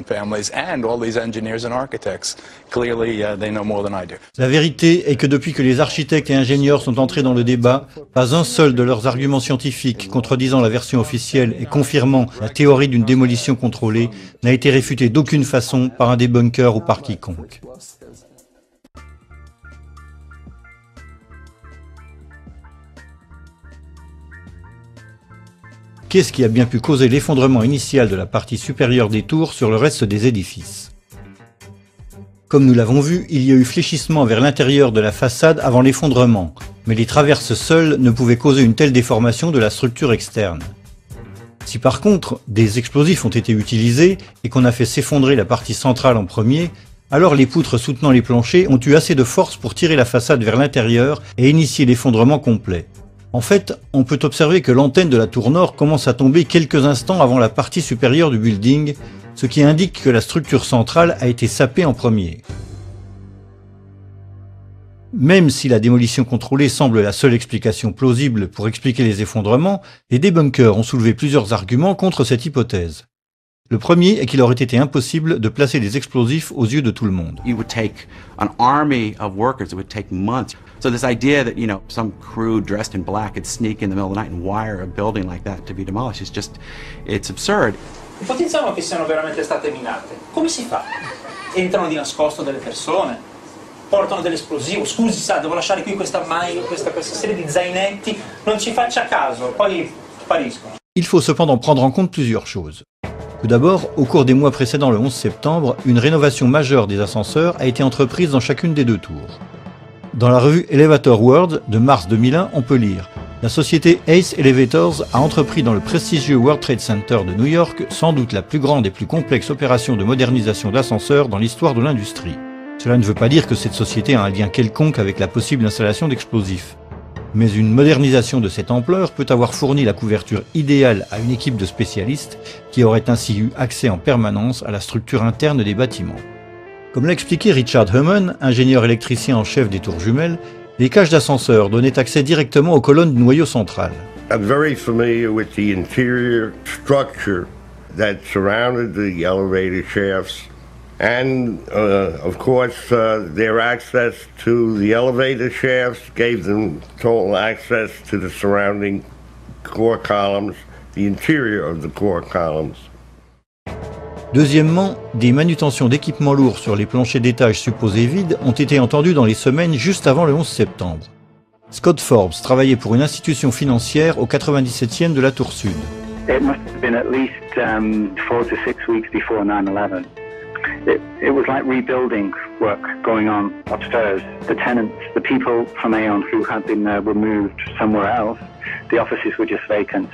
families and all these engineers and architects. Clearly, they know more than I do. La vérité est que depuis que les architectes et ingénieurs sont entrés dans le débat, pas un seul de leurs arguments scientifiques contredisant la version officielle et confirmant la théorie d'une démolition contrôlée n'a été réfuté d'aucune façon par un débunker ou par quiconque. Qu'est-ce qui a bien pu causer l'effondrement initial de la partie supérieure des tours sur le reste des édifices? Comme nous l'avons vu, il y a eu fléchissement vers l'intérieur de la façade avant l'effondrement, mais les traverses seules ne pouvaient causer une telle déformation de la structure externe. Si par contre, des explosifs ont été utilisés et qu'on a fait s'effondrer la partie centrale en premier, alors les poutres soutenant les planchers ont eu assez de force pour tirer la façade vers l'intérieur et initier l'effondrement complet. En fait, on peut observer que l'antenne de la tour nord commence à tomber quelques instants avant la partie supérieure du building, ce qui indique que la structure centrale a été sapée en premier. Même si la démolition contrôlée semble la seule explication plausible pour expliquer les effondrements, les débunkers ont soulevé plusieurs arguments contre cette hypothèse. Le premier est qu'il aurait été impossible de placer des explosifs aux yeux de tout le monde. You would take an army of workers, it would take months. So this idea that, some crew dressed in black could sneak in the middle of the night and wire a building like that to be demolished is just, it's absurd. Ipotizziamo che siano veramente state minate. Come si fa? Entrano di nascosto delle persone, portano dell'esplosivo. Scusi, sa, devo lasciare qui questa serie di zainetti, non ci faccia caso, poi spariscono. Il faut cependant prendre en compte plusieurs choses. Tout d'abord, au cours des mois précédant le 11 septembre, une rénovation majeure des ascenseurs a été entreprise dans chacune des deux tours. Dans la revue Elevator World de mars 2001, on peut lire « La société Ace Elevators a entrepris dans le prestigieux World Trade Center de New York sans doute la plus grande et plus complexe opération de modernisation d'ascenseurs dans l'histoire de l'industrie. » Cela ne veut pas dire que cette société a un lien quelconque avec la possible installation d'explosifs. Mais une modernisation de cette ampleur peut avoir fourni la couverture idéale à une équipe de spécialistes qui aurait ainsi eu accès en permanence à la structure interne des bâtiments. Comme l'a expliqué Richard Human, ingénieur électricien en chef des tours jumelles, les cages d'ascenseurs donnaient accès directement aux colonnes du noyau central. I'm very familiar with the interior structure that surrounded the elevator shafts. And, of course, their access to the elevator shafts gave them total access to the surrounding core columns, the interior of the core columns. Deuxièmement, des manutentions d'équipements lourds sur les planchers d'étage supposés vides ont été entendues dans les semaines juste avant le 11 septembre. Scott Forbes travaillait pour une institution financière au 97e de la Tour Sud. It must have been at least 4 to 6 weeks before 9/11. It was like rebuilding work going on upstairs. The tenants, the people from Aon who had been removed somewhere else, the offices were just vacant.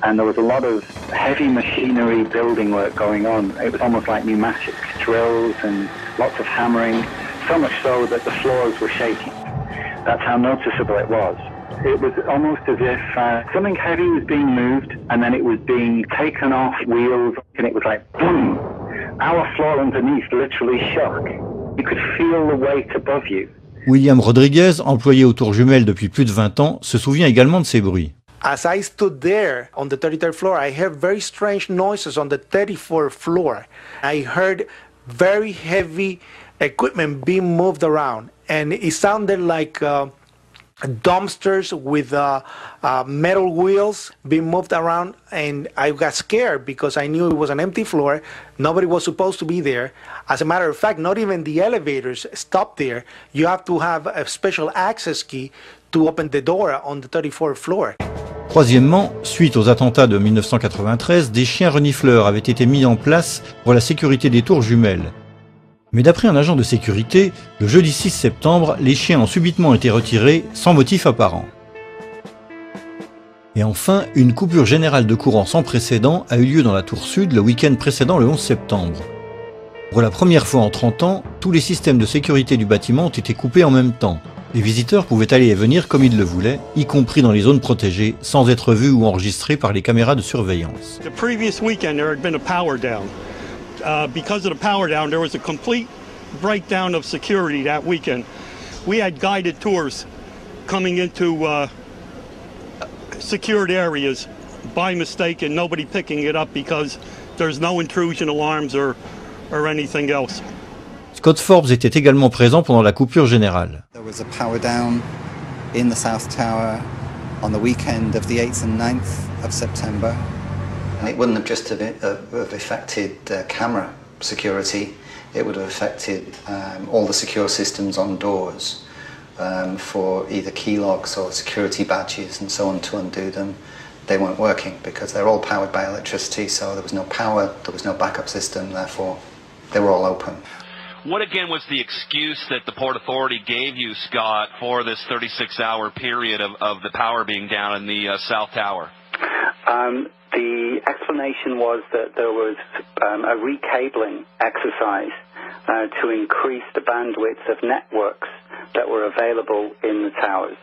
And there was a lot of heavy machinery building work going on. It was almost like pneumatic drills and lots of hammering, so much so that the floors were shaking. That's how noticeable it was. It was almost as if something heavy was being moved and then it was being taken off wheels and it was like boom. Our floor underneath literally shook. You could feel the weight above you. William Rodriguez, employé aux Tours Jumelles depuis plus de 20 ans, se souvient également de ces bruits. As I stood there on the 33rd floor, I heard very strange noises on the 34th floor. I heard very heavy equipment being moved around, and it sounded like dumpsters with metal wheels being moved around, and I got scared because I knew it was an empty floor. Nobody was supposed to be there. As a matter of fact, not even the elevators stopped there. You have to have a special access key to open the door on the 34th floor. Troisièmement, suite aux attentats de 1993, des chiens renifleurs avaient été mis en place pour la sécurité des tours jumelles. Mais d'après un agent de sécurité, le jeudi 6 septembre, les chiens ont subitement été retirés sans motif apparent. Et enfin, une coupure générale de courant sans précédent a eu lieu dans la tour sud le week-end précédent le 11 septembre. Pour la première fois en 30 ans, tous les systèmes de sécurité du bâtiment ont été coupés en même temps. Les visiteurs pouvaient aller et venir comme ils le voulaient, y compris dans les zones protégées, sans être vus ou enregistrés par les caméras de surveillance. The previous weekend there had been a power down. Because of the power down, there was a complete breakdown of security that weekend. We had guided tours coming into secured areas by mistake and nobody picking it up because there's no intrusion alarms or or anything else. Scott Forbes était également présent pendant la coupure générale. There was a power down in the South Tower on the weekend of the 8th and 9th of September. And it wouldn't have just have affected camera security, it would have affected all the secure systems on doors for either key locks or security badges and so on. To undo them, they weren't working because they're all powered by electricity, so there was no power, there was no backup system, therefore they were all open. What again was the excuse that the Port Authority gave you, Scott, for this 36-hour period of the power being down in the South Tower? The explanation was that there was a recabling exercise to increase the bandwidth of networks that were available in the towers.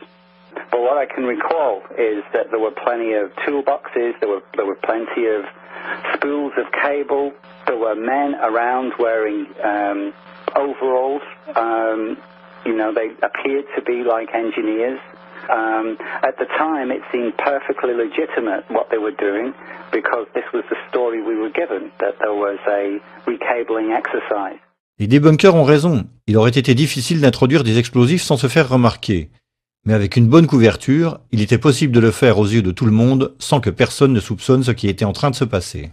But what I can recall is that there were plenty of toolboxes, there were plenty of spools of cable, there were men around wearing overalls. They appeared to be like engineers. At the time, it seemed perfectly legitimate what they were doing because this was the story we were given, that there was a recabling exercise. Les débunkers ont raison, il aurait été difficile d'introduire des explosifs sans se faire remarquer. Mais avec une bonne couverture, il était possible de le faire aux yeux de tout le monde sans que personne ne soupçonne ce qui était en train de se passer.